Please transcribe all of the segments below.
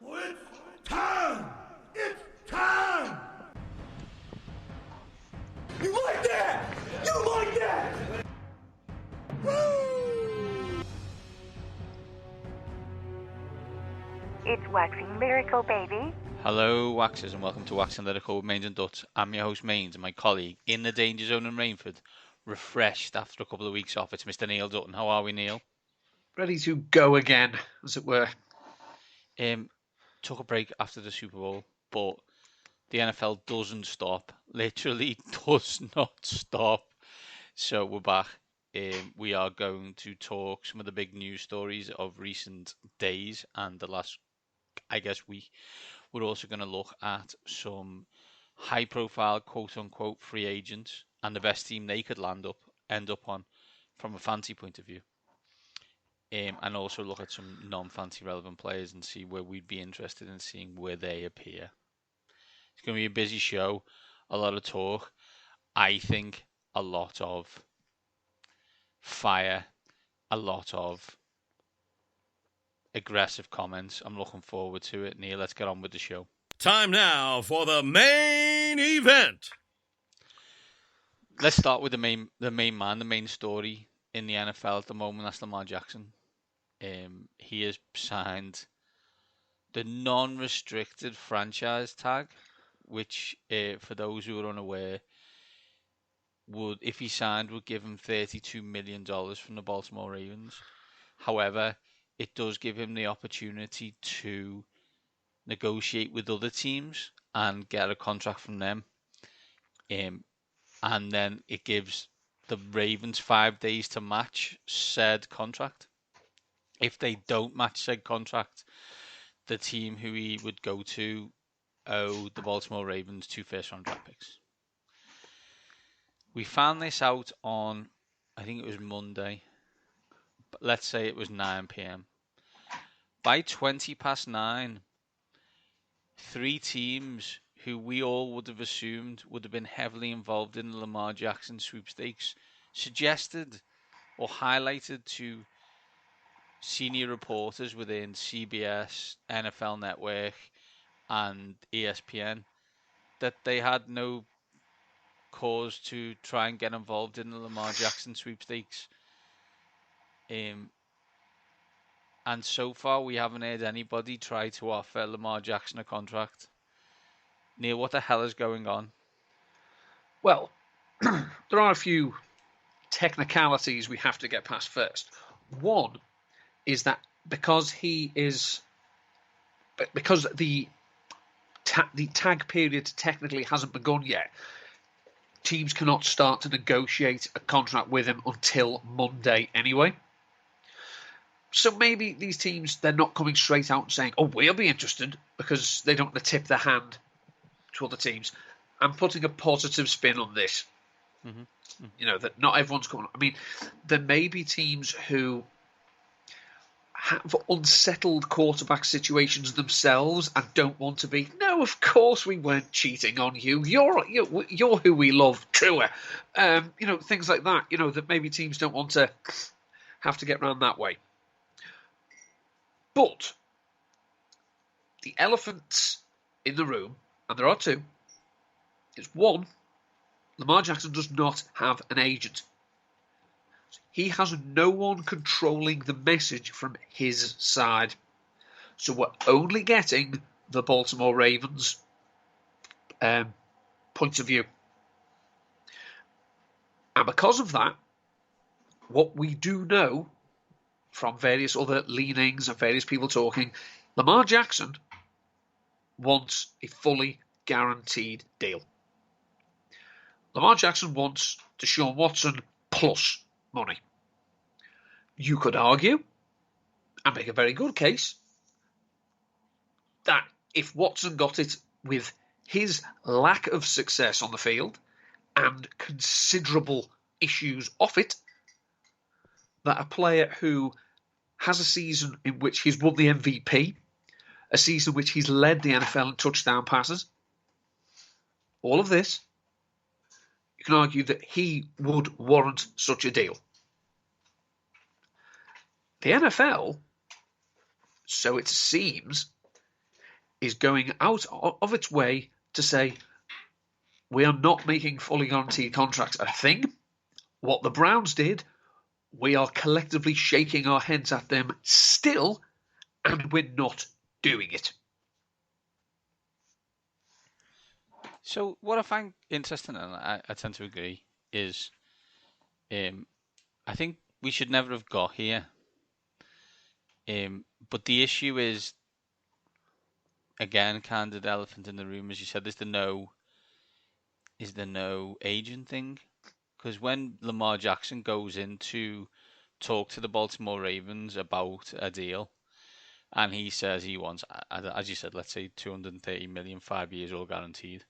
It's time! It's time! You like that? You like that? Woo! It's waxing lyrical, baby. Hello, Waxers, and welcome to Waxing Lyrical with Mainz and Dutts. I'm your host, Mainz, and my colleague in the danger zone in Rainford, refreshed after a couple of weeks off. It's Mr. Neil Dutton. How are we, Neil? Ready to go again, as it were. Took a break after the Super Bowl, but the NFL doesn't stop. Literally does not stop. So we're back. We are going to talk some of the big news stories of recent days and the last, week. We're also going to look at some high-profile, quote-unquote, free agents and the best team they could end up on from a fantasy point of view. And also look at some non-fantasy relevant players and see where we'd be interested in seeing where they appear. It's going to be a busy show, a lot of talk. I think a lot of fire, a lot of aggressive comments. I'm looking forward to it. Neil, let's get on with the show. Time now for the main event. Let's start with the main man, the main story in the NFL at the moment. That's Lamar Jackson. He has signed the non-restricted franchise tag, which, for those who are unaware, would, if he signed, would give him $32 million from the Baltimore Ravens. However, it does give him the opportunity to negotiate with other teams and get a contract from them. And then it gives the Ravens 5 days to match said contract. If they don't match said contract, the team who he would go to owe the Baltimore Ravens 2 first-round draft picks. We found this out on, I think it was Monday, but let's say it was 9 p.m. By 20 past 9, 3 teams who we all would have assumed would have been heavily involved in the Lamar Jackson sweepstakes suggested or highlighted to senior reporters within CBS, NFL Network, and ESPN that they had no cause to try and get involved in the Lamar Jackson sweepstakes. And so far, we haven't heard anybody try to offer Lamar Jackson a contract. Neil, what the hell is going on? Well, there are a few technicalities we have to get past first. One is that because the tag period technically hasn't begun yet, teams cannot start to negotiate a contract with him until Monday anyway. So maybe these teams, they're not coming straight out and saying, oh, we'll be interested, because they don't want to tip their hand to other teams. I'm putting a positive spin on this. Mm-hmm. Mm-hmm. You know, that not everyone's coming. I mean, there may be teams who have unsettled quarterback situations themselves and don't want to be. No, of course we weren't cheating on you. You're who we love, truer. Things like that. That maybe teams don't want to have to get around that way. But the elephants in the room, and there are two, is one, Lamar Jackson does not have an agent. He has no one controlling the message from his side. So we're only getting the Baltimore Ravens point of view. And because of that, what we do know from various other leanings and various people talking, Lamar Jackson wants a fully guaranteed deal. Lamar Jackson wants Deshaun Watson plus money. You could argue and make a very good case that if Watson got it with his lack of success on the field and considerable issues off it, that a player who has a season in which he's won the MVP, a season in which he's led the NFL in touchdown passes, all of this, you can argue that he would warrant such a deal. The NFL, so it seems, is going out of its way to say, we are not making fully guaranteed contracts a thing. What the Browns did, we are collectively shaking our heads at them still, and we're not doing it. So what I find interesting, and I tend to agree, is I think we should never have got here. But the issue is, again, kind of the elephant in the room, as you said, is the no agent thing. Because when Lamar Jackson goes in to talk to the Baltimore Ravens about a deal, and he says he wants, as you said, let's say 230 million, 5 years, all guaranteed,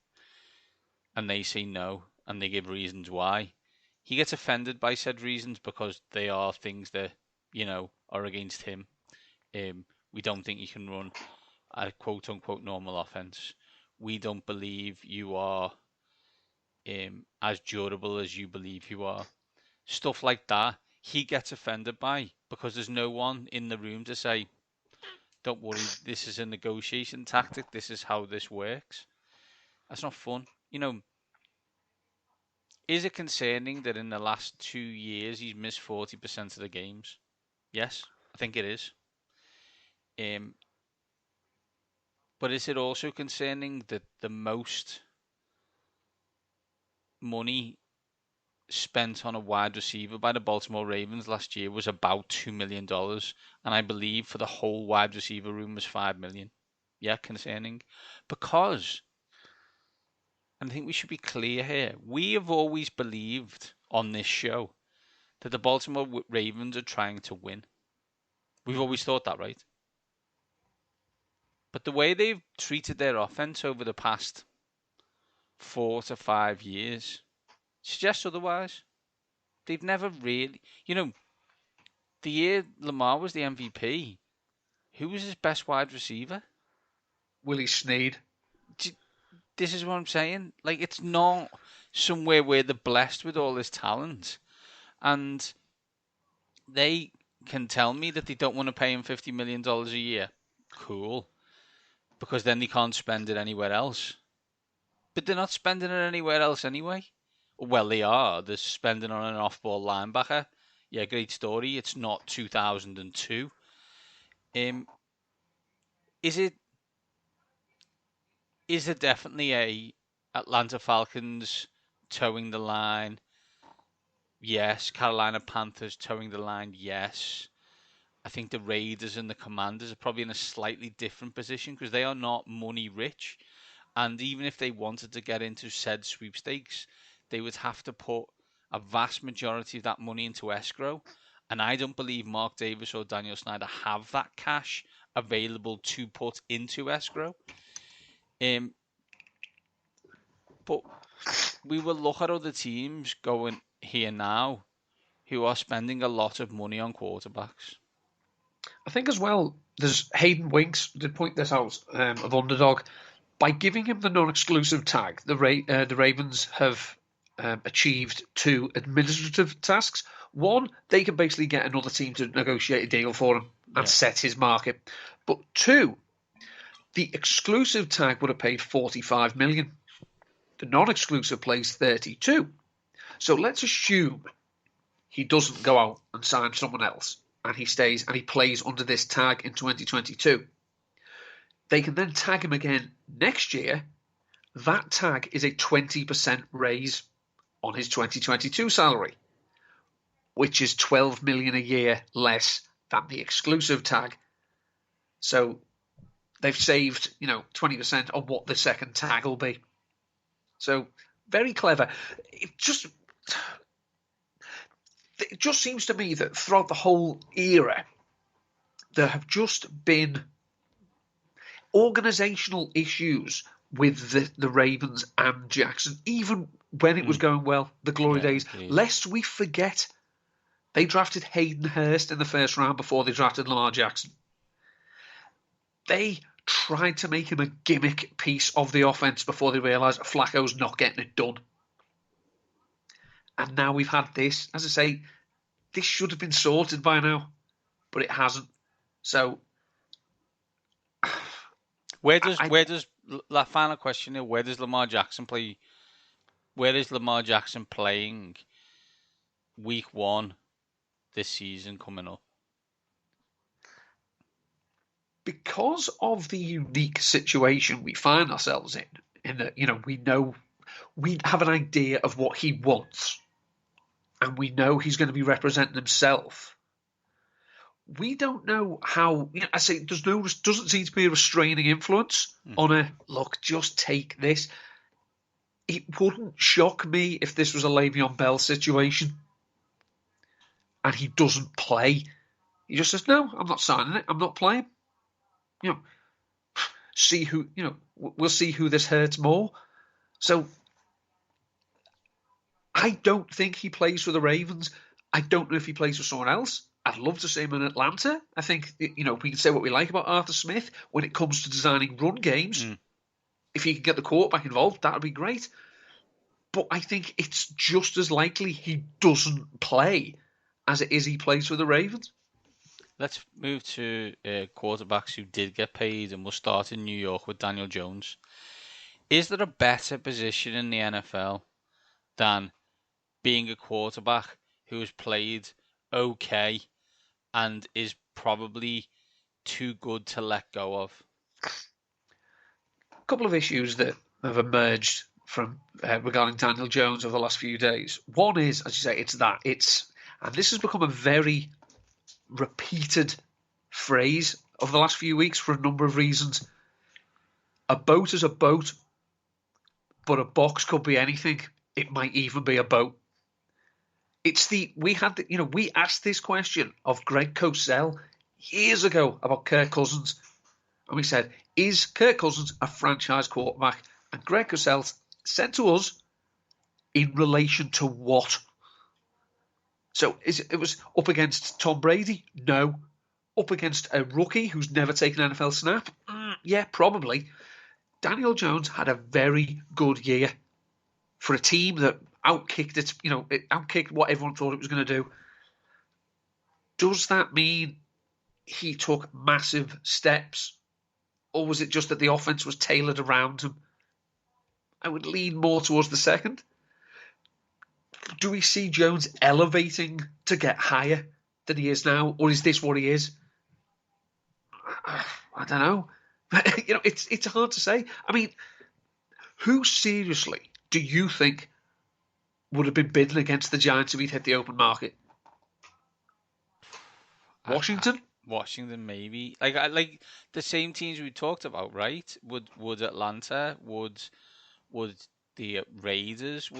and they say no, and they give reasons why, he gets offended by said reasons because they are things that, are against him. We don't think you can run a quote-unquote normal offense. We don't believe you are as durable as you believe you are. Stuff like that, he gets offended by because there's no one in the room to say, don't worry, this is a negotiation tactic, this is how this works. That's not fun. Is it concerning that in the last 2 years he's missed 40% of the games? Yes, I think it is. But is it also concerning that the most money spent on a wide receiver by the Baltimore Ravens last year was about $2 million, and I believe for the whole wide receiver room was $5 million? Yeah, concerning. Because, and I think we should be clear here, we have always believed on this show that the Baltimore Ravens are trying to win. We've always thought that, right? But the way they've treated their offense over the past 4 to 5 years suggests otherwise. They've never really, the year Lamar was the MVP, who was his best wide receiver? Willie Snead. This is what I'm saying. Like, it's not somewhere where they're blessed with all this talent. And they can tell me that they don't want to pay him $50 million a year. Cool. Because then they can't spend it anywhere else. But they're not spending it anywhere else anyway. Well, they are. They're spending on an off-ball linebacker. Yeah, great story. It's not 2002. Is it definitely a Atlanta Falcons towing the line? Yes. Carolina Panthers towing the line? Yes. I think the Raiders and the Commanders are probably in a slightly different position because they are not money rich. And even if they wanted to get into said sweepstakes, they would have to put a vast majority of that money into escrow. And I don't believe Mark Davis or Daniel Snyder have that cash available to put into escrow. But we will look at other teams going here now who are spending a lot of money on quarterbacks. I think as well, there's Hayden Winks did point this out of Underdog. By giving him the non-exclusive tag, the Ravens have achieved 2 administrative tasks. One, they can basically get another team to negotiate a deal for him and set his market. But 2, the exclusive tag would have paid $45 million. The non-exclusive plays $32. So let's assume he doesn't go out and sign someone else, and he stays and he plays under this tag in 2022. They can then tag him again next year. That tag is a 20% raise on his 2022 salary, which is $12 million a year less than the exclusive tag. So they've saved, 20% on what the second tag will be. So very clever. It just seems to me that throughout the whole era, there have just been organisational issues with the Ravens and Jackson, even when it was going well, the glory days. Indeed. Lest we forget, they drafted Hayden Hurst in the first round before they drafted Lamar Jackson. They tried to make him a gimmick piece of the offense before they realised Flacco's not getting it done. And now we've had this. As I say, this should have been sorted by now, but it hasn't. So Where does that final question here? Where does Lamar Jackson play? Where is Lamar Jackson playing week 1 this season coming up? Because of the unique situation we find ourselves in that, we have an idea of what he wants, and we know he's going to be representing himself. We don't know how. I say doesn't seem to be a restraining influence on a look. Just take this. It wouldn't shock me if this was a Le'Veon Bell situation, and he doesn't play. He just says, "No, I'm not signing it. I'm not playing." See who. We'll see who this hurts more. So, I don't think he plays for the Ravens. I don't know if he plays for someone else. I'd love to see him in Atlanta. I think, we can say what we like about Arthur Smith when it comes to designing run games. If he can get the quarterback involved, that would be great. But I think it's just as likely he doesn't play as it is he plays for the Ravens. Let's move to quarterbacks who did get paid, and we'll start in New York with Daniel Jones. Is there a better position in the NFL than being a quarterback who has played okay and is probably too good to let go of? A couple of issues that have emerged from regarding Daniel Jones over the last few days. One is, as you say, and this has become a very repeated phrase over the last few weeks for a number of reasons. A boat is a boat, but a box could be anything. It might even be a boat. We asked this question of Greg Cosell years ago about Kirk Cousins, and we said, is Kirk Cousins a franchise quarterback? And Greg Cosell said to us, in relation to what? So it was up against Tom Brady? No. Up against a rookie who's never taken an NFL snap? Yeah, probably. Daniel Jones had a very good year for a team that outkicked it outkicked what everyone thought it was going to do. Does that mean he took massive steps? Or was it just that the offense was tailored around him? I would lean more towards the second. Do we see Jones elevating to get higher than he is now? Or is this what he is? I don't know. It's hard to say. I mean, who seriously do you think would have been bidding against the Giants if he'd hit the open market? Washington? Washington, maybe. Like the same teams we talked about, right? Would Atlanta? Would the Raiders?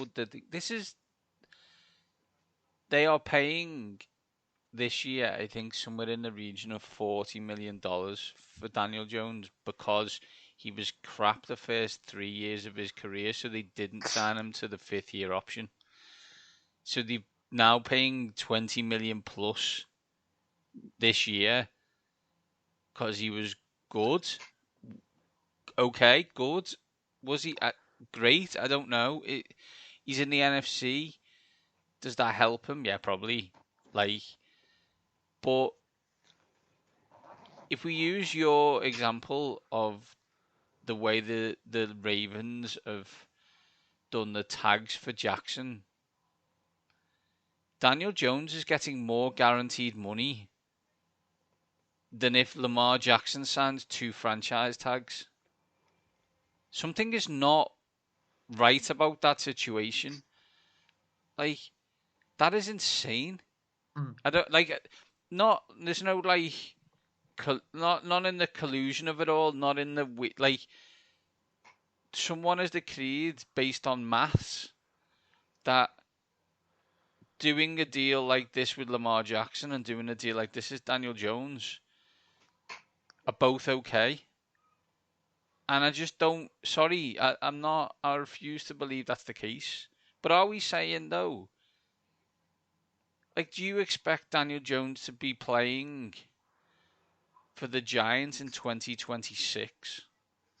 They are paying this year, I think, somewhere in the region of $40 million for Daniel Jones because he was crap the first 3 years of his career, so they didn't sign him to the 5th year option. So they're now paying $20 million plus this year because he was good. Okay, good. Was he great? I don't know. He's in the NFC. Does that help him? Yeah, probably. But if we use your example of the way the Ravens have done the tags for Jackson, Daniel Jones is getting more guaranteed money than if Lamar Jackson signs 2 franchise tags. Something is not right about that situation. That is insane. I don't there's no not in the collusion of it all, not in the someone has decreed based on maths that doing a deal like this with Lamar Jackson and doing a deal like this with Daniel Jones are both okay. And I just don't, I refuse to believe that's the case. But are we saying though, do you expect Daniel Jones to be playing for the Giants in 2026?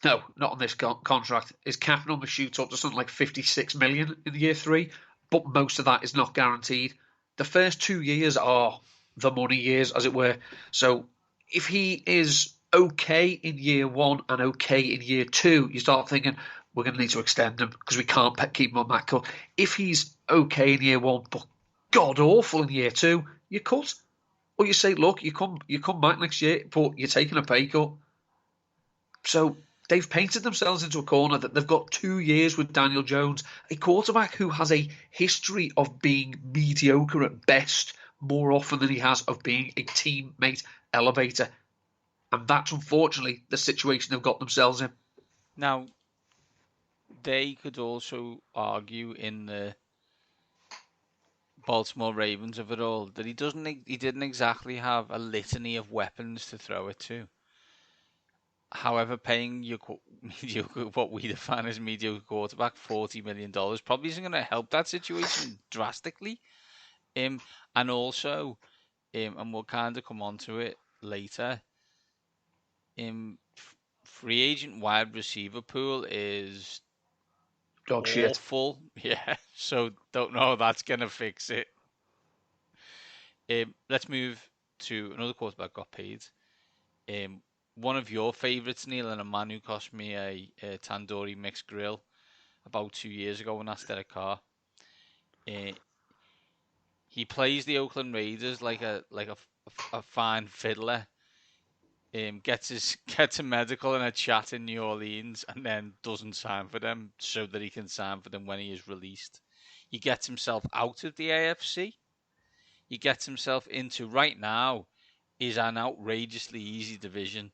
No, not on this contract. His cap number shoots up to something like $56 million in year 3, but most of that is not guaranteed. The first 2 years are the money years, as it were. So if he is okay in year one and okay in year two, you start thinking, we're going to need to extend him because we can't keep him on that cut. If he's okay in year one, but god awful in year two, you cut. Or you say, look, you come back next year, but you're taking a pay cut. So they've painted themselves into a corner that they've got 2 years with Daniel Jones, a quarterback who has a history of being mediocre at best more often than he has of being a teammate elevator. And that's unfortunately the situation they've got themselves in. Now, they could also argue in the Baltimore Ravens of it all that he didn't exactly have a litany of weapons to throw it to. However, paying your mediocre, what we define as mediocre quarterback, $40 million probably isn't going to help that situation drastically. And also, and we'll kind of come on to it later. Free agent wide receiver pool is dog shit. Awful, yeah. So don't know how that's gonna fix it. Let's move to another quarterback got paid. One of your favourites, Neil, and a man who cost me a tandoori mixed grill about 2 years ago when that's Derek Carr. He plays the Oakland Raiders like a fine fiddler. Gets a medical and a chat in New Orleans, and then doesn't sign for them so that he can sign for them when he is released. He gets himself out of the AFC. He gets himself into, right now, is an outrageously easy division.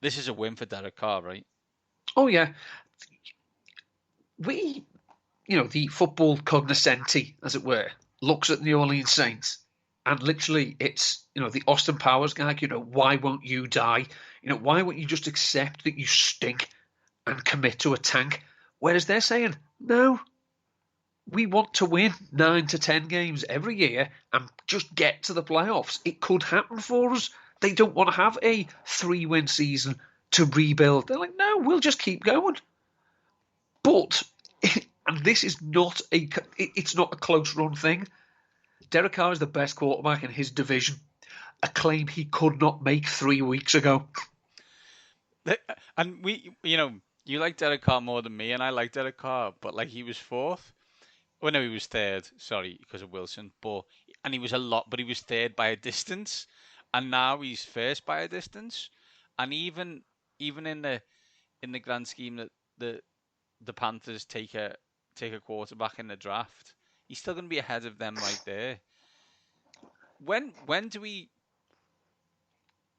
This is a win for Derek Carr, right? Oh, yeah. The football cognoscenti, as it were, looks at New Orleans Saints, and literally it's, the Austin Powers gag, why won't you die? Why won't you just accept that you stink and commit to a tank? Whereas they're saying, no, we want to win 9 to 10 games every year and just get to the playoffs. It could happen for us. They don't want to have a 3-win season to rebuild. They're like, no, we'll just keep going. But, and this is it's not a close run thing. Derek Carr is the best quarterback in his division, a claim he could not make 3 weeks ago. And you like Derek Carr more than me, and I like Derek Carr, but he was fourth. Well, no, he was third. Sorry, because of Wilson. And he was but he was third by a distance, and now he's first by a distance. And even in the grand scheme that the Panthers take a quarterback in the draft, he's still going to be ahead of them right there. When do we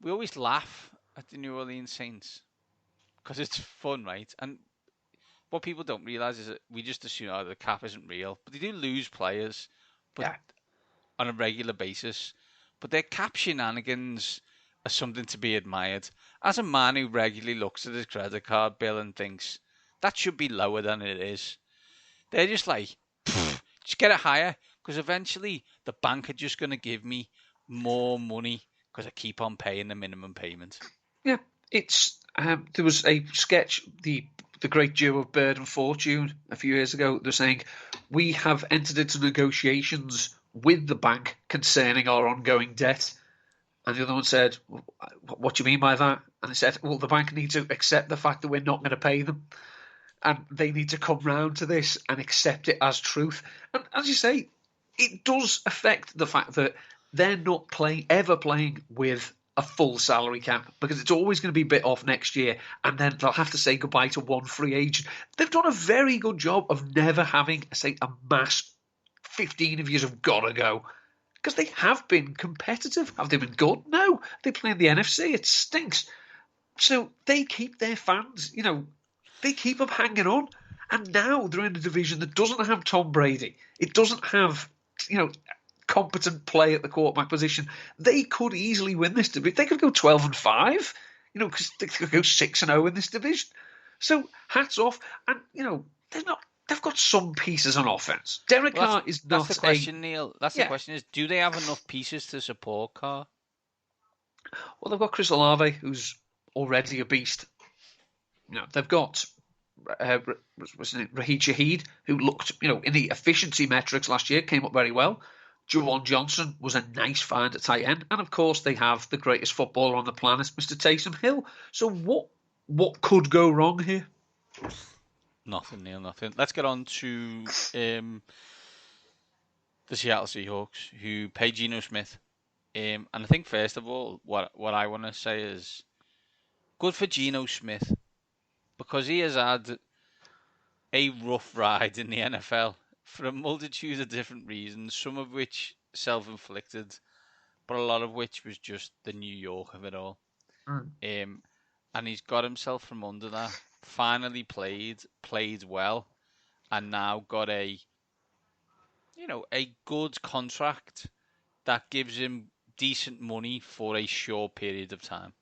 always laugh at the New Orleans Saints because it's fun, right? And what people don't realize is that we just assume the cap isn't real, but they do lose players, on a regular basis. But their cap shenanigans are something to be admired. As a man who regularly looks at his credit card bill and thinks that should be lower than it is, they're just like, just get it higher, because eventually the bank are just going to give me more money because I keep on paying the minimum payment. Yeah, it's there was a sketch, the great duo of Bird and Fortune a few years ago. They're saying, we have entered into negotiations with the bank concerning our ongoing debt. And the other one said, what do you mean by that? And they said, well, the bank needs to accept the fact that we're not going to pay them. And they need to come round to this and accept it as truth. And as you say, it does affect the fact that they're not ever playing with a full salary cap, because it's always going to be a bit off next year, and then they'll have to say goodbye to one free agent. They've done a very good job of never having, say, a mass 15 of you have got to go, because they have been competitive. Have they been good? No. They play in the NFC. It stinks. So they keep their fans, they keep them hanging on. And now they're in a division that doesn't have Tom Brady. It doesn't have, competent play at the quarterback position. They could easily win this division. They could go 12-5, because they could go 6-0 in this division. So hats off. And, they've got some pieces on offense. Derek Carr is not. That's the question, Neil. That's the question: is do they have enough pieces to support Carr? Well, they've got Chris Olave, who's already a beast. They've got Raheed Shaheed, who looked, in the efficiency metrics last year, came up very well. Juwan Johnson was a nice find at tight end. And of course, they have the greatest footballer on the planet, Mr. Taysom Hill. So what could go wrong here? Nothing, Neil, nothing. Let's get on to the Seattle Seahawks, who pay Geno Smith. And I think, first of all, what I want to say is good for Geno Smith, because he has had a rough ride in the NFL for a multitude of different reasons, some of which self-inflicted, but a lot of which was just the New York of it all. And he's got himself from under that, finally played well, and now got a good contract that gives him decent money for a short period of time.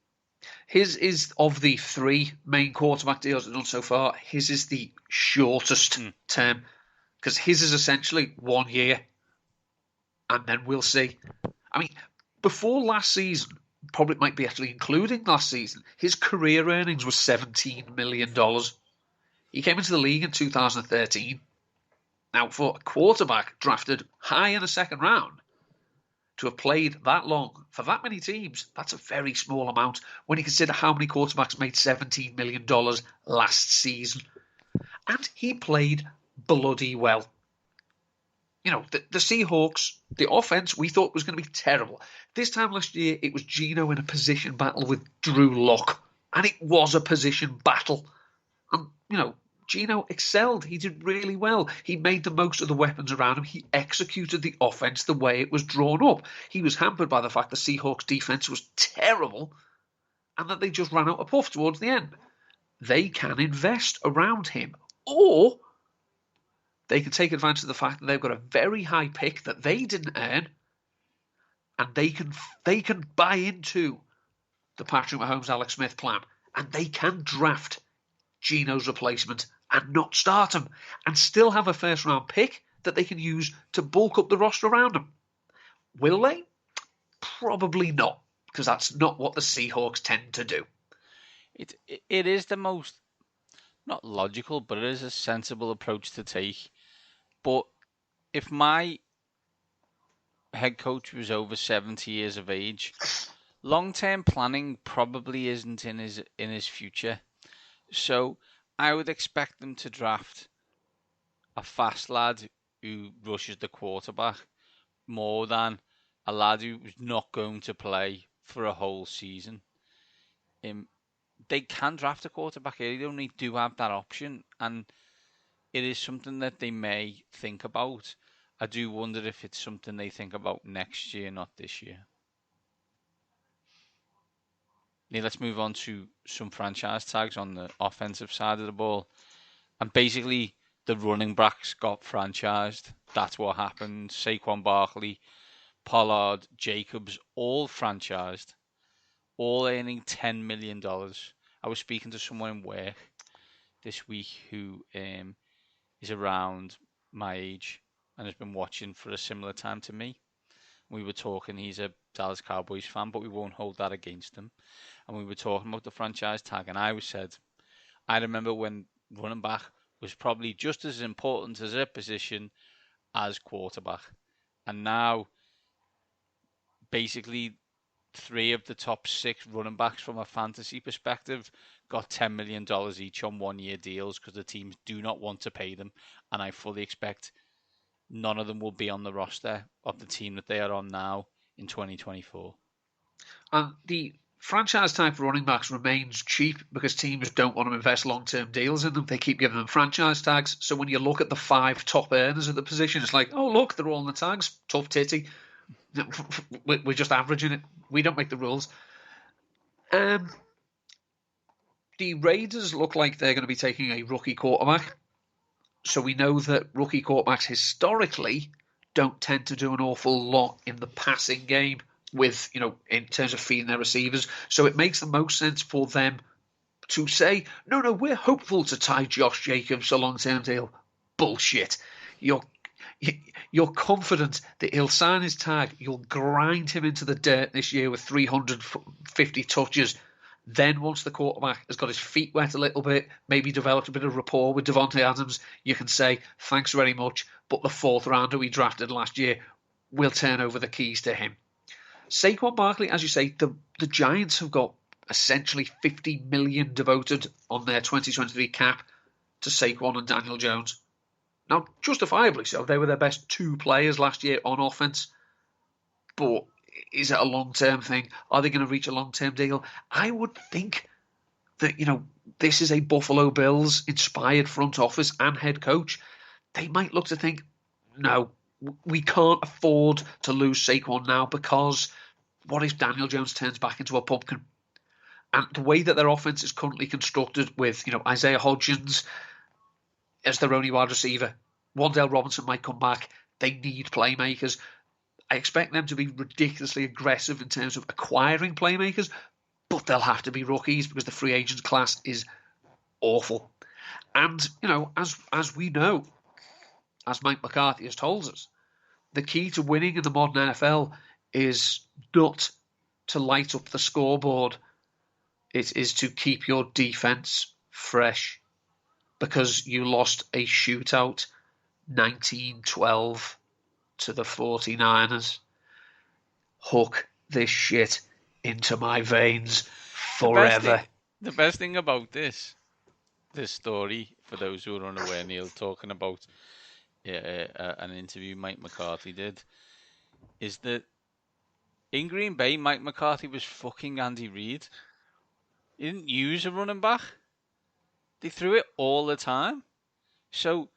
His is, of the three main quarterback deals done so far, his is the shortest term, because his is essentially 1 year, and then we'll see. I mean, before last season, probably might be actually including last season, his career earnings were $17 million. He came into the league in 2013. Now, for a quarterback drafted high in the second round, to have played that long for that many teams, that's a very small amount when you consider how many quarterbacks made $17 million last season. And he played bloody well. You know, the Seahawks, the offense we thought was going to be terrible. This time last year, it was Geno in a position battle with Drew Lock. And it was a position battle. And, you know, Geno excelled. He did really well. He made the most of the weapons around him. He executed the offense the way it was drawn up. He was hampered by the fact the Seahawks defense was terrible and that they just ran out of puff towards the end. They can invest around him, or they can take advantage of the fact that they've got a very high pick that they didn't earn, and they can buy into the Patrick Mahomes, Alex Smith plan, and they can draft Geno's replacement and not start him, and still have a first-round pick that they can use to bulk up the roster around him. Will they? Probably not, because that's not what the Seahawks tend to do. It is the most, not logical, but it is a sensible approach to take. But if my head coach was over 70 years of age, long-term planning probably isn't in his future. So I would expect them to draft a fast lad who rushes the quarterback more than a lad who's not going to play for a whole season. They can draft a quarterback early. They only do have that option, and it is something that they may think about. I do wonder if it's something they think about next year, not this year. Now let's move on to some franchise tags on the offensive side of the ball. And basically, the running backs got franchised. That's what happened. Saquon Barkley, Pollard, Jacobs, all franchised, all earning $10 million. I was speaking to someone in work this week who is around my age and has been watching for a similar time to me. We were talking, he's a Dallas Cowboys fan, but we won't hold that against him. And we were talking about the franchise tag, and I said, I remember when running back was probably just as important as a position as quarterback. And now, basically, 3 of the top 6 running backs from a fantasy perspective got $10 million each on 1-year deals because the teams do not want to pay them. And I fully expect none of them will be on the roster of the team that they are on now in 2024. And the franchise type running backs remains cheap because teams don't want to invest long-term deals in them. They keep giving them franchise tags. So when you look at the 5 top earners at the position, it's like, oh, look, they're all on the tags. Tough titty. We're just averaging it. We don't make the rules. The Raiders look like they're going to be taking a rookie quarterback. So we know that rookie quarterbacks historically don't tend to do an awful lot in the passing game with, in terms of feeding their receivers. So it makes the most sense for them to say, no, we're hopeful to tie Josh Jacobs to a long-term deal. Bullshit. You're confident that he'll sign his tag. You'll grind him into the dirt this year with 350 touches. Then once the quarterback has got his feet wet a little bit, maybe developed a bit of rapport with Devontae Adams, you can say, thanks very much, but the 4th rounder we drafted last year will turn over the keys to him. Saquon Barkley, as you say, the Giants have got essentially $50 million devoted on their 2023 cap to Saquon and Daniel Jones. Now, justifiably so. They were their best two players last year on offense. But is it a long-term thing? Are they going to reach a long-term deal? I would think that, this is a Buffalo Bills inspired front office and head coach. They might look to think, no, we can't afford to lose Saquon now, because what if Daniel Jones turns back into a pumpkin? And the way that their offense is currently constructed with, Isaiah Hodgins as their only wide receiver, Wan'Dale Robinson might come back. They need playmakers. I expect them to be ridiculously aggressive in terms of acquiring playmakers, but they'll have to be rookies because the free agent class is awful. And, as we know, as Mike McCarthy has told us, the key to winning in the modern NFL is not to light up the scoreboard. It is to keep your defense fresh, because you lost a shootout 19-12 to the 49ers. Hook this shit into my veins forever. The best thing about this story, for those who are unaware, Neil, talking about an interview Mike McCarthy did, is that in Green Bay, Mike McCarthy was fucking Andy Reid. He didn't use a running back. They threw it all the time. So,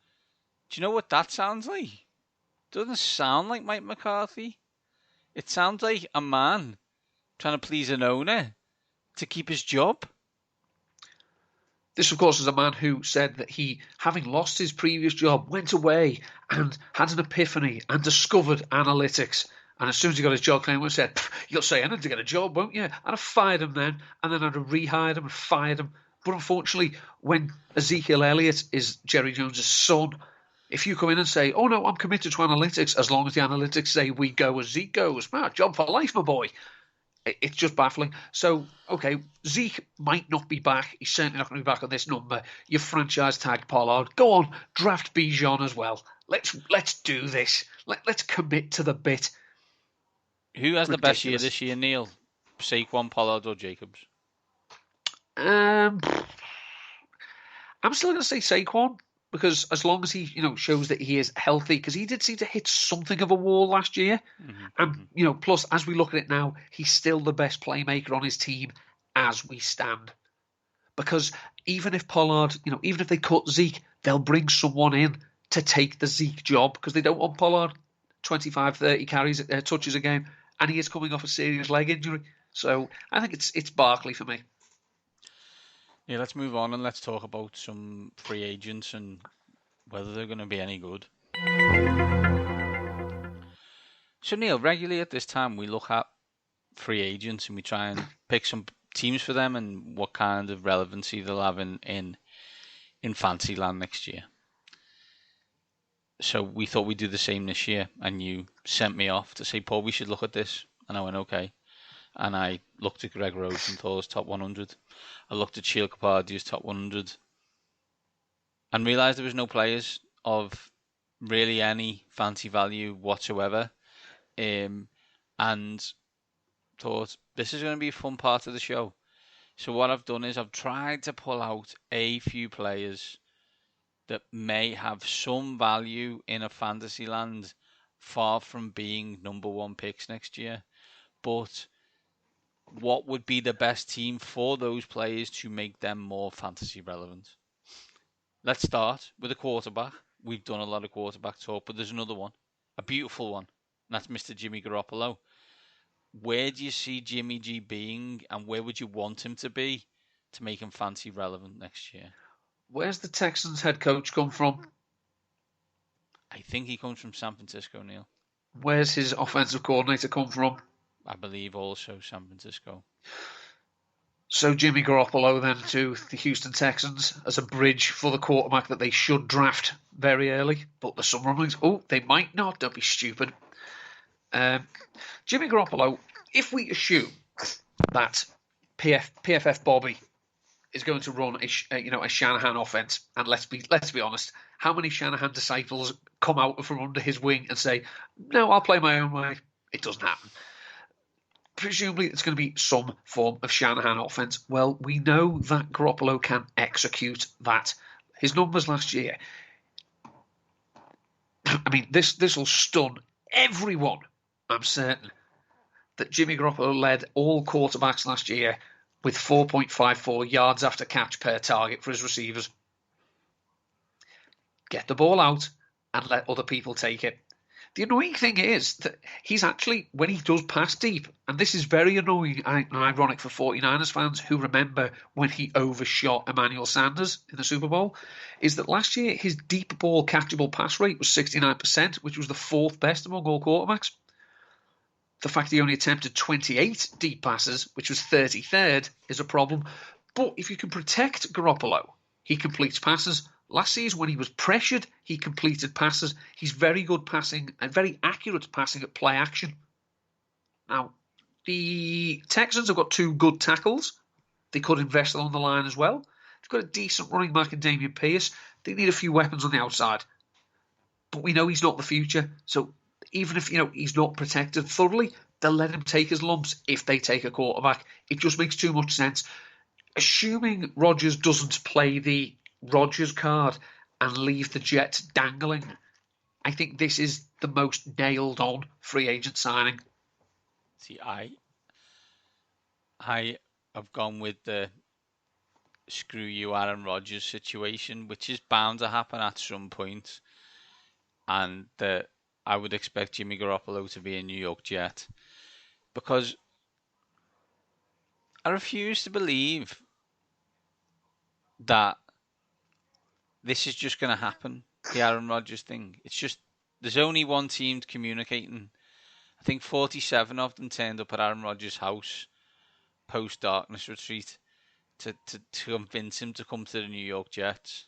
do you know what that sounds like? It doesn't sound like Mike McCarthy. It sounds like a man trying to please an owner to keep his job. This, of course, is a man who said that he, having lost his previous job, went away and had an epiphany and discovered analytics. And as soon as he got his job, Clayton said, "You'll say anything to get a job, won't you?" And I fired him then, and then I'd have rehired him and fired him. But unfortunately, when Ezekiel Elliott is Jerry Jones' son, if you come in and say, "Oh no, I'm committed to analytics," as long as the analytics say we go as Zeke goes, job for life, my boy. It's just baffling. So, okay, Zeke might not be back. He's certainly not going to be back on this number. You franchise tag Pollard. Go on, draft Bijan as well. Let's do this. Let's commit to the bit. Who has the best year this year, Neil? Saquon, Pollard, or Jacobs? I'm still going to say Saquon, because as long as he, shows that he is healthy, because he did seem to hit something of a wall last year. And, plus, as we look at it now, he's still the best playmaker on his team as we stand. Because even if Pollard, even if they cut Zeke, they'll bring someone in to take the Zeke job, because they don't want Pollard 25, 30 carries, touches a game, and he is coming off a serious leg injury. So I think it's Barkley for me. Yeah, let's move on and let's talk about some free agents and whether they're going to be any good. So, Neil, regularly at this time we look at free agents and we try and pick some teams for them and what kind of relevancy they'll have in Fantasyland next year. So we thought we'd do the same this year, and you sent me off to say, "Paul, we should look at this," and I went, "Okay." And I looked at Greg Rosenthal's top 100. I looked at Sheil Kapadia's top 100 and realised there was no players of really any fancy value whatsoever. And thought, this is going to be a fun part of the show. So what I've done is I've tried to pull out a few players that may have some value in a fantasy land, far from being number one picks next year. But what would be the best team for those players to make them more fantasy relevant? Let's start with a quarterback. We've done a lot of quarterback talk, but there's another one, a beautiful one, and that's Mr. Jimmy Garoppolo. Where do you see Jimmy G being, and where would you want him to be to make him fantasy relevant next year? Where's the Texans head coach come from? I think he comes from San Francisco, Neil. Where's his offensive coordinator come from? I believe also San Francisco. So Jimmy Garoppolo then to the Houston Texans as a bridge for the quarterback that they should draft very early. But there's some rumblings. Oh, they might not. Don't be stupid. Jimmy Garoppolo, if we assume that PFF Bobby is going to run a Shanahan offense, and let's be honest, how many Shanahan disciples come out from under his wing and say, no, I'll play my own way. It doesn't happen. Presumably it's going to be some form of Shanahan offense. Well, we know that Garoppolo can execute that. His numbers last year, I mean, this will stun everyone. I'm certain that Jimmy Garoppolo led all quarterbacks last year with 4.54 yards after catch per target for his receivers. Get the ball out and let other people take it. The annoying thing is that he's actually, when he does pass deep, and this is very annoying and ironic for 49ers fans who remember when he overshot Emmanuel Sanders in the Super Bowl, is that last year his deep ball catchable pass rate was 69%, which was the fourth best among all quarterbacks. The fact he only attempted 28 deep passes, which was 33rd, is a problem. But if you can protect Garoppolo, he completes passes. Last season, when he was pressured, he completed passes. He's very good passing and very accurate passing at play action. Now, the Texans have got two good tackles. They could invest along the line as well. They've got a decent running back in Damian Pierce. They need a few weapons on the outside. But we know he's not the future. So even if he's not protected thoroughly, they'll let him take his lumps if they take a quarterback. It just makes too much sense. Assuming Rodgers doesn't play the Rodgers card and leave the Jets dangling, I think this is the most nailed on free agent signing. See, I have gone with the screw you Aaron Rodgers situation, which is bound to happen at some point, and I would expect Jimmy Garoppolo to be a New York Jet, because I refuse to believe that this is just going to happen, the Aaron Rodgers thing. It's just, there's only one team communicating. I think 47 of them turned up at Aaron Rodgers' house post-darkness retreat to convince him to come to the New York Jets.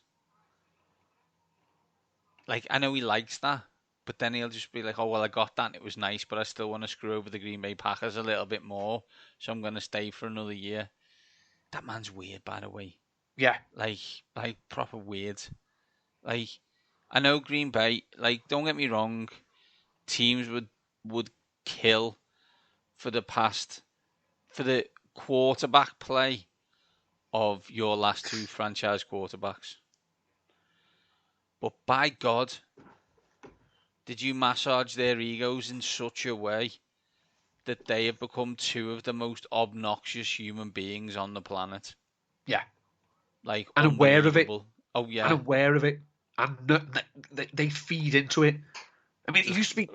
Like, I know he likes that, but then he'll just be like, oh, well, I got that and it was nice, but I still want to screw over the Green Bay Packers a little bit more, so I'm going to stay for another year. That man's weird, by the way. Yeah. Like proper weird. Like, I know Green Bay, like, don't get me wrong, teams would kill for the quarterback play of your last two franchise quarterbacks. But by God, did you massage their egos in such a way that they have become two of the most obnoxious human beings on the planet? Yeah. Like, and aware of it. Oh, yeah. And aware of it. And they feed into it. I mean, it used to be,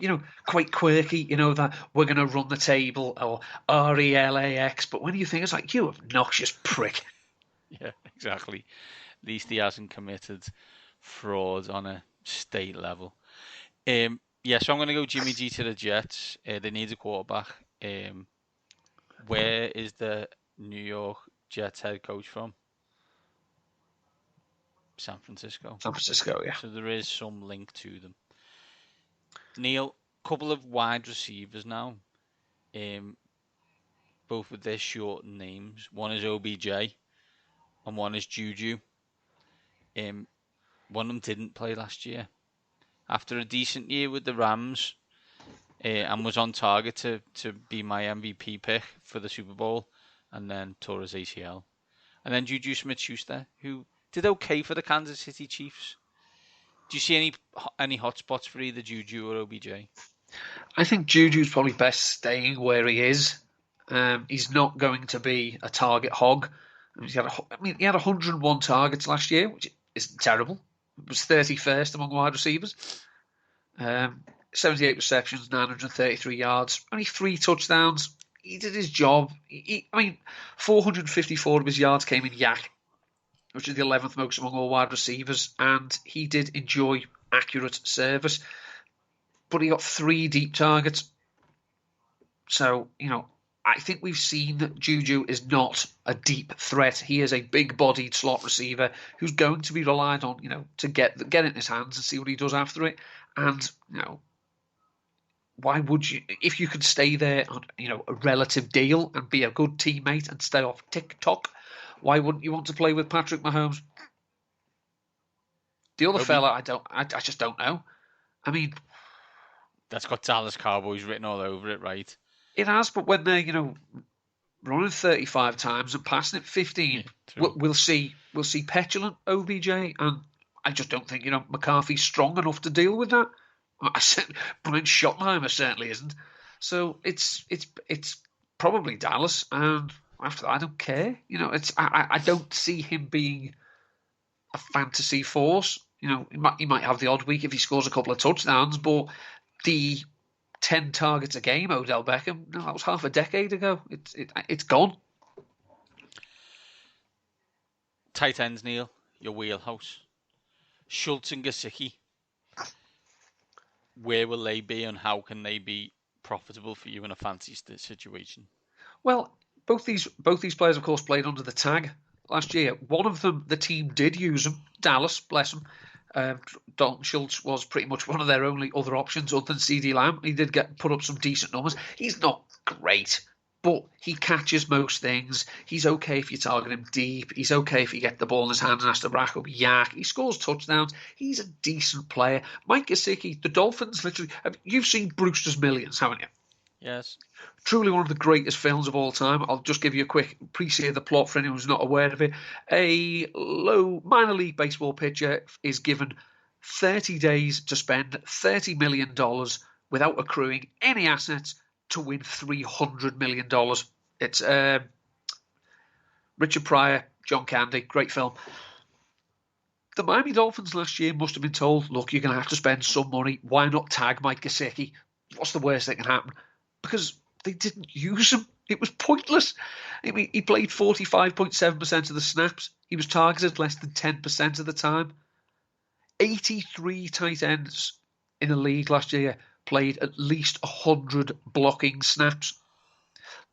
quite quirky, that we're going to run the table or RELAX. But when you think, it's like, you obnoxious prick. Yeah, exactly. At least he hasn't committed fraud on a state level. So I'm going to go Jimmy G to the Jets. They need a quarterback. Where is the New York Jets head coach from? San Francisco. San Francisco, yeah. So there is some link to them. Neil, couple of wide receivers now, both with their short names. One is OBJ and one is Juju. One of them didn't play last year. After a decent year with the Rams, and was on target to be my MVP pick for the Super Bowl, and then tore his ACL. And then Juju Smith-Schuster, who did okay for the Kansas City Chiefs. Do you see any hot spots for either Juju or OBJ? I think Juju's probably best staying where he is. He's not going to be a target hog. He had 101 targets last year, which isn't terrible. It was 31st among wide receivers. 78 receptions, 933 yards, only 3 touchdowns. He did his job. 454 of his yards came in yak, which is the 11th most among all wide receivers, and he did enjoy accurate service. But he got 3 deep targets. So, I think we've seen that Juju is not a deep threat. He is a big-bodied slot receiver who's going to be relied on, to get it in his hands and see what he does after it. And, why would you, if you could stay there on, a relative deal and be a good teammate and stay off TikTok, why wouldn't you want to play with Patrick Mahomes? The other fella, I just don't know. I mean, That's got Dallas Cowboys written all over it, right? it has, but when they're, running 35 times and passing it 15, Yeah, true. we'll see petulant OBJ, and I just don't think, McCarthy's strong enough to deal with that. I said Brian Schottenheimer certainly isn't. So it's probably Dallas, and after that, I don't care. I don't see him being a fantasy force. He might have the odd week if he scores a couple of touchdowns, but the 10 targets a game, Odell Beckham, no, that was half a decade ago. It's gone. Tight ends, Neil, your wheelhouse. Schultz and Gesicki. Where will they be, and how can they be profitable for you in a fancy situation? Well, both these players, of course, played under the tag last year. One of them, the team did use him. Dallas, bless him. Dalton Schultz was pretty much one of their only other options other than CeeDee Lamb. He did put up some decent numbers. He's not great, but he catches most things. He's okay if you target him deep. He's okay if you get the ball in his hands and has to rack up yak. He scores touchdowns. He's a decent player. Mike Gesicki, the Dolphins, literally. You've seen Brewster's Millions, haven't you? Yes. Truly one of the greatest films of all time. I'll just give you a quick preview of the plot for anyone who's not aware of it. A low minor league baseball pitcher is given 30 days to spend $30 million without accruing any assets to win $300 million. It's Richard Pryor, John Candy, great film. The Miami Dolphins last year must have been told, look, you're going to have to spend some money. Why not tag Mike Gesicki? What's the worst that can happen? Because they didn't use him. It was pointless. I mean, he played 45.7% of the snaps. He was targeted less than 10% of the time. 83 tight ends in the league last year played at least 100 blocking snaps.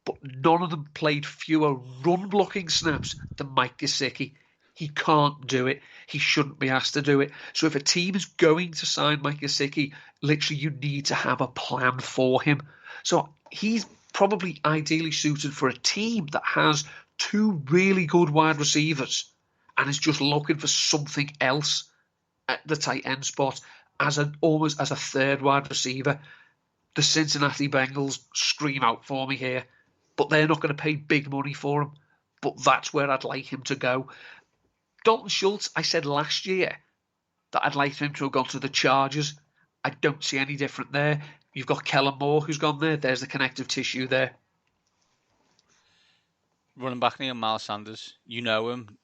But none of them played fewer run blocking snaps than Mike Gesicki. He can't do it. He shouldn't be asked to do it. So if a team is going to sign Mike Gesicki, literally you need to have a plan for him. So he's probably ideally suited for a team that has two really good wide receivers and is just looking for something else at the tight end spot almost as a third wide receiver. The Cincinnati Bengals scream out for me here, but they're not going to pay big money for him. But that's where I'd like him to go. Dalton Schultz, I said last year that I'd like him to have gone to the Chargers. I don't see any different there. You've got Kellen Moore who's gone there. There's the connective tissue there. Running back near Miles Sanders. You know him.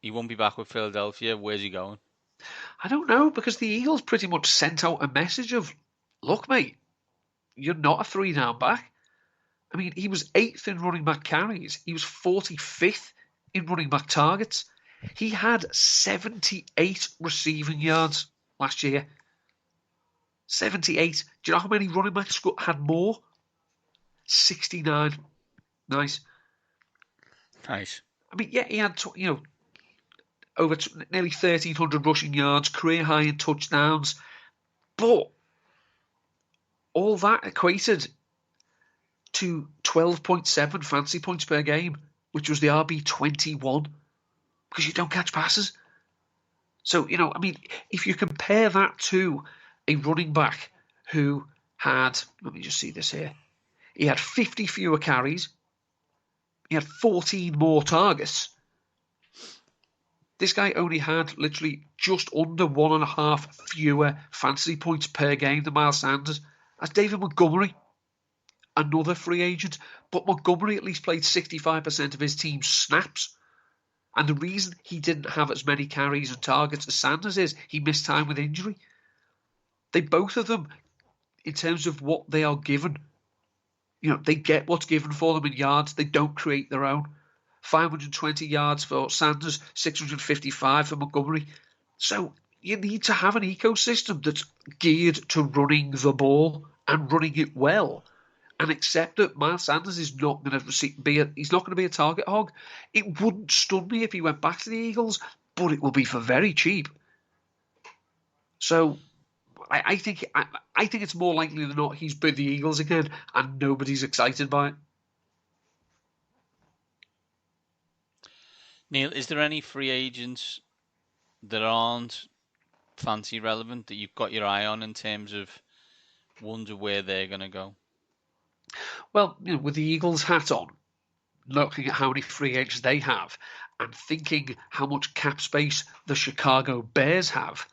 He won't be back with Philadelphia. Where's he going? I don't know, because the Eagles pretty much sent out a message of, look, mate, you're not a 3-down back. I mean, he was 8th in running back carries. He was 45th in running back targets. He had 78 receiving yards last year. 78. Do you know how many running backs had more? 69. Nice. Nice. I mean, yeah, he had, over nearly 1,300 rushing yards, career high in touchdowns. But all that equated to 12.7 fantasy points per game, which was the RB21, because you don't catch passes. So, I mean, if you compare that to a running back who had, let me just see this here, he had 50 fewer carries, he had 14 more targets. This guy only had literally just under 1.5 fewer fantasy points per game than Miles Sanders. That's David Montgomery, another free agent. But Montgomery at least played 65% of his team's snaps. And the reason he didn't have as many carries and targets as Sanders is he missed time with injury. They both of them, in terms of what they are given, they get what's given for them in yards. They don't create their own. 520 yards for Sanders, 655 for Montgomery. So you need to have an ecosystem that's geared to running the ball and running it well, and accept that Miles Sanders is not going to he's not going to be a target hog. It wouldn't stun me if he went back to the Eagles, but it will be for very cheap. So I think it's more likely than not he's with the Eagles again, and nobody's excited by it. Neil, is there any free agents that aren't fancy relevant that you've got your eye on in terms of wonder where they're going to go? Well, with the Eagles hat on, looking at how many free agents they have, and thinking how much cap space the Chicago Bears have,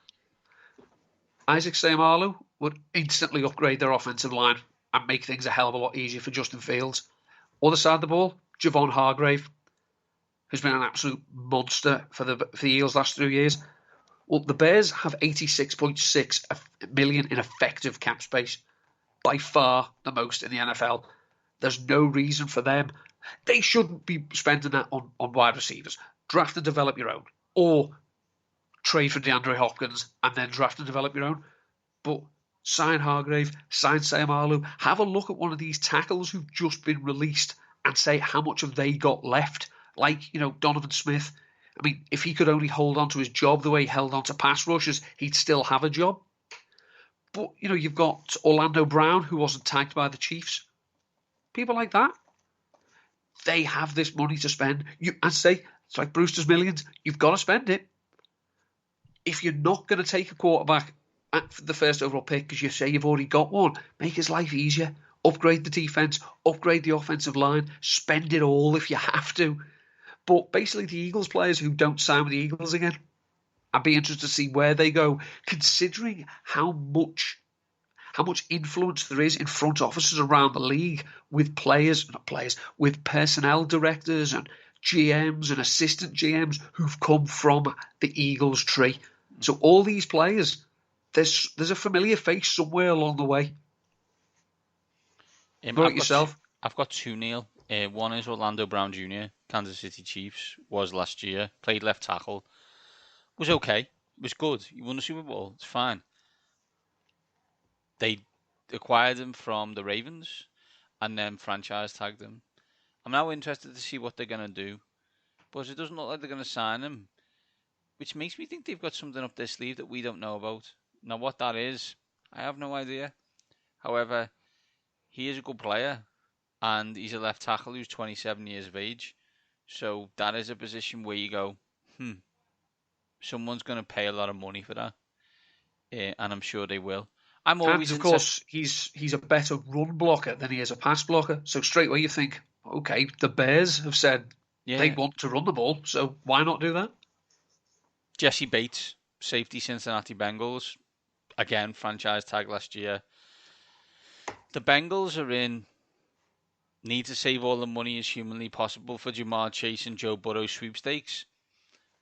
Isaac Seumalo would instantly upgrade their offensive line and make things a hell of a lot easier for Justin Fields. Other side of the ball, Javon Hargrave, who's been an absolute monster for the Eagles last 3 years. Well, the Bears have 86.6 million in effective cap space, by far the most in the NFL. There's no reason for them. They shouldn't be spending that on wide receivers. Draft and develop your own, or trade for DeAndre Hopkins and then draft and develop your own. But sign Hargrave, sign Seumalo, have a look at one of these tackles who've just been released and say how much have they got left. Like, Donovan Smith. I mean, if he could only hold on to his job the way he held on to pass rushers, he'd still have a job. But, you've got Orlando Brown, who wasn't tagged by the Chiefs. People like that. They have this money to spend. I say, it's like Brewster's Millions. You've got to spend it. If you're not going to take a quarterback at the first overall pick because you say you've already got one, make his life easier. Upgrade the defense, upgrade the offensive line, spend it all if you have to. But basically, the Eagles players who don't sign with the Eagles again, I'd be interested to see where they go, considering how much influence there is in front offices around the league with with personnel directors and GMs and assistant GMs who've come from the Eagles tree. So all these players, there's a familiar face somewhere along the way. What about yourself? I've got two, Neil. One is Orlando Brown Jr., Kansas City Chiefs, was last year, played left tackle. Was okay, was good. He won the Super Bowl, it's fine. They acquired him from the Ravens and then franchise tagged him. I'm now interested to see what they're going to do, but it doesn't look like they're going to sign him, which makes me think they've got something up their sleeve that we don't know about. Now, what that is, I have no idea. However, he is a good player, and he's a left tackle who's 27 years of age. So that is a position where you go, someone's going to pay a lot of money for that, and I'm sure they will. I'm always, of course, he's a better run blocker than he is a pass blocker. So straight away you think, okay, the Bears have said they want to run the ball, so why not do that? Jesse Bates, safety, Cincinnati Bengals, again franchise tag last year. The Bengals need to save all the money as humanly possible for Jamar Chase and Joe Burrow sweepstakes.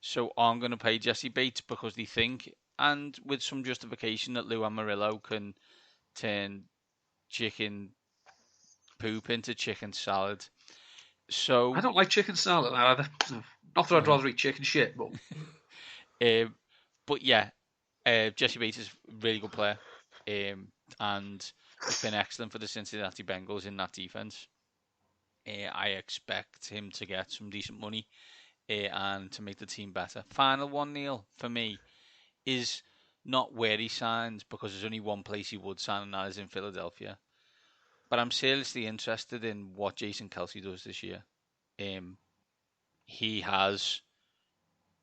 So I'm going to pay Jesse Bates because they think, and with some justification, that Lou Amarillo can turn chicken poop into chicken salad. So I don't like chicken salad either. Not that I'd rather eat chicken shit, but but yeah, Jesse Bates is a really good player, and he's been excellent for the Cincinnati Bengals in that defense. I expect him to get some decent money and to make the team better. Final one, Neil, for me, is not where he signs, because there's only one place he would sign, and that is in Philadelphia. But I'm seriously interested in what Jason Kelce does this year. He has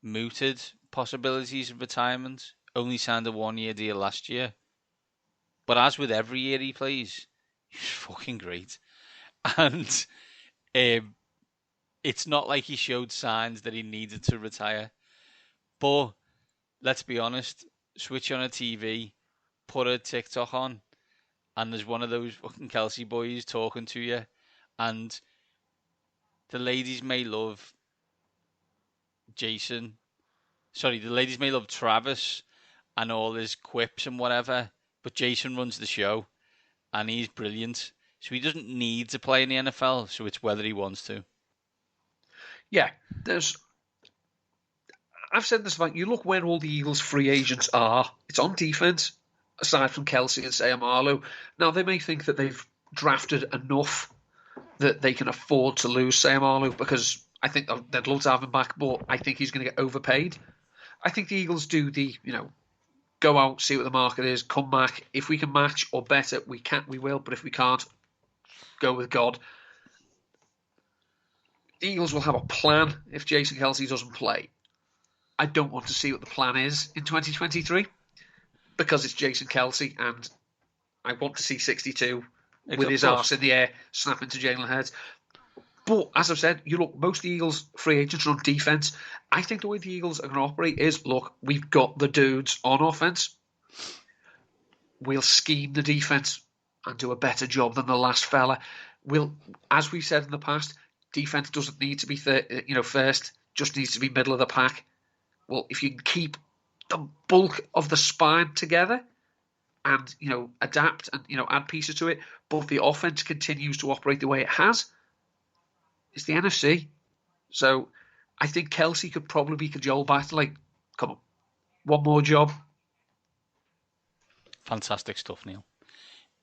mooted possibilities of retirement, only signed a one-year deal last year. But as with every year he plays, he's fucking great. And it's not like he showed signs that he needed to retire. But let's be honest, switch on a TV, put a TikTok on, and there's one of those fucking Kelce boys talking to you, and the ladies may love Travis and all his quips and whatever, but Jason runs the show, and he's brilliant. So he doesn't need to play in the NFL, so it's whether he wants to. Yeah, I've said this about, you look where all the Eagles' free agents are. It's on defense, aside from Kelce and Seumalo. Now, they may think that they've drafted enough that they can afford to lose Seumalo, because I think they'd love to have him back, but I think he's going to get overpaid. I think the Eagles do go out, see what the market is, come back. If we can match or better, we will. But if we can't, go with God. The Eagles will have a plan if Jason Kelce doesn't play. I don't want to see what the plan is in 2023. because it's Jason Kelsey, and I want to see 62 with Of his course. arse in the air, snapping to Jalen Hurts. But as I've said, you look, most of the Eagles' free agents are on defense. I think the way the Eagles are going to operate is, look, we've got the dudes on offense. We'll scheme the defense and do a better job than the last fella. We'll, as we said in the past, defense doesn't need to be first, just needs to be middle of the pack. Well, if you can keep the bulk of the spine together and adapt and add pieces to it, but the offense continues to operate the way it has, it's the NFC. So I think Kelsey could probably be cajoled back to, like, come on, one more job. Fantastic stuff, Neil.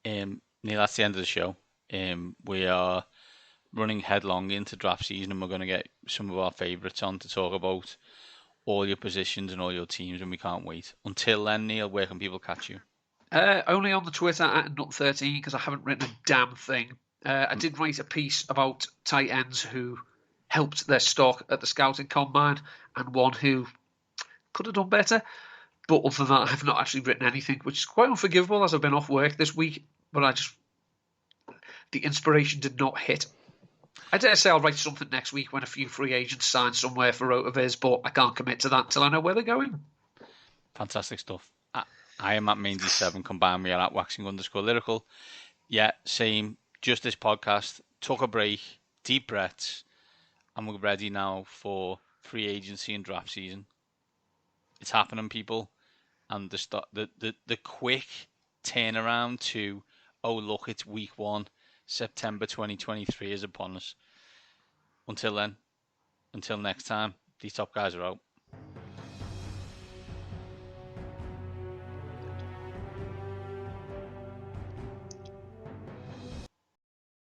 Neil, that's the end of the show. We are running headlong into draft season, and we're going to get some of our favourites on to talk about all your positions and all your teams, and we can't wait. Until then, Neil, where can people catch you? Only on the Twitter at Nut13, because I haven't written a damn thing. I did write a piece about tight ends who helped their stock at the scouting combine, and one who could have done better. But other than that, I have not actually written anything, which is quite unforgivable as I've been off work this week. But the inspiration did not hit. I dare say I'll write something next week when a few free agents sign somewhere for Rotoviz, but I can't commit to that until I know where they're going. Fantastic stuff. I am at Mainz7. Combine me at waxing_lyrical. Yeah, same. Just this podcast. Took a break. Deep breaths. And we're ready now for free agency and draft season. It's happening, people. And the quick turnaround to, oh, look, it's week 1, September 2023 is upon us. Until then, until next time, these top guys are out.